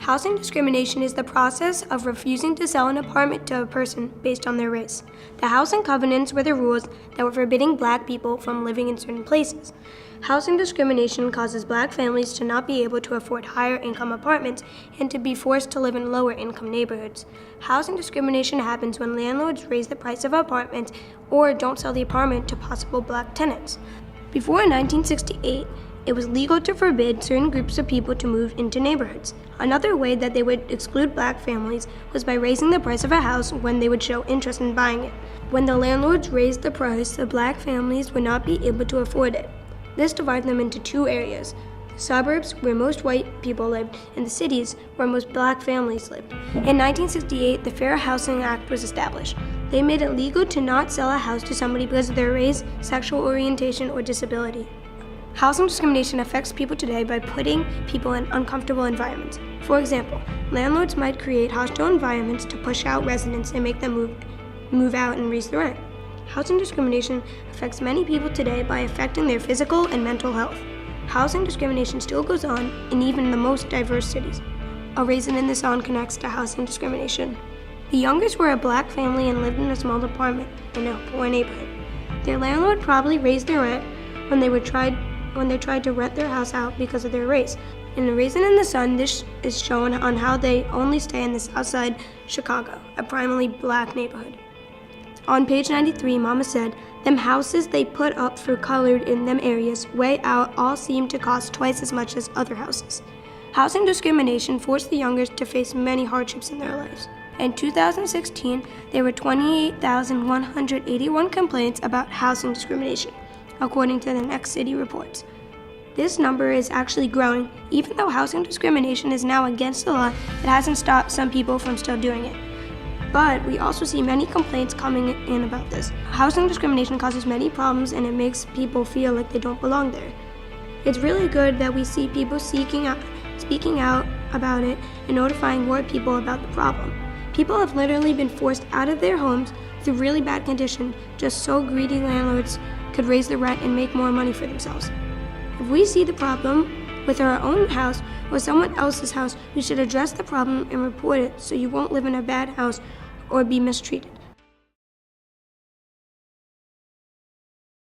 Housing discrimination is the process of refusing to sell an apartment to a person based on their race. The housing covenants were the rules that were forbidding black people from living in certain places. Housing discrimination causes black families to not be able to afford higher income apartments and to be forced to live in lower income neighborhoods. Housing discrimination happens when landlords raise the price of apartments or don't sell the apartment to possible black tenants. Before 1968, it was legal to forbid certain groups of people to move into neighborhoods. Another way that they would exclude black families was by raising the price of a house when they would show interest in buying it. When the landlords raised the price, the black families would not be able to afford it. This divided them into two areas: the suburbs, where most white people lived, and the cities, where most black families lived. In 1968, the Fair Housing Act was established. They made it legal to not sell a house to somebody because of their race, sexual orientation, or disability. Housing discrimination affects people today by putting people in uncomfortable environments. For example, landlords might create hostile environments to push out residents and make them move out and raise the rent. Housing discrimination affects many people today by affecting their physical and mental health. Housing discrimination still goes on in even the most diverse cities. A raisin in the sun connects to housing discrimination. The Youngers were a black family and lived in a small apartment in a poor neighborhood. Their landlord probably raised their rent when they tried to rent their house out because of their race. In A Raisin in the Sun, this is shown on how they only stay in the South Side Chicago, a primarily black neighborhood. On page 93, Mama said, "Them houses they put up for colored in them areas way out all seem to cost twice as much as other houses." Housing discrimination forced the Youngers to face many hardships in their lives. In 2016, there were 28,181 complaints about housing discrimination, according to the Next City reports. This number is actually growing. Even though housing discrimination is now against the law, it hasn't stopped some people from still doing it. But we also see many complaints coming in about this. Housing discrimination causes many problems and it makes people feel like they don't belong there. It's really good that we see people speaking out about it and notifying more people about the problem. People have literally been forced out of their homes through really bad condition just so greedy landlords could raise the rent and make more money for themselves. If we see the problem with our own house or someone else's house, we should address the problem and report it so you won't live in a bad house or be mistreated.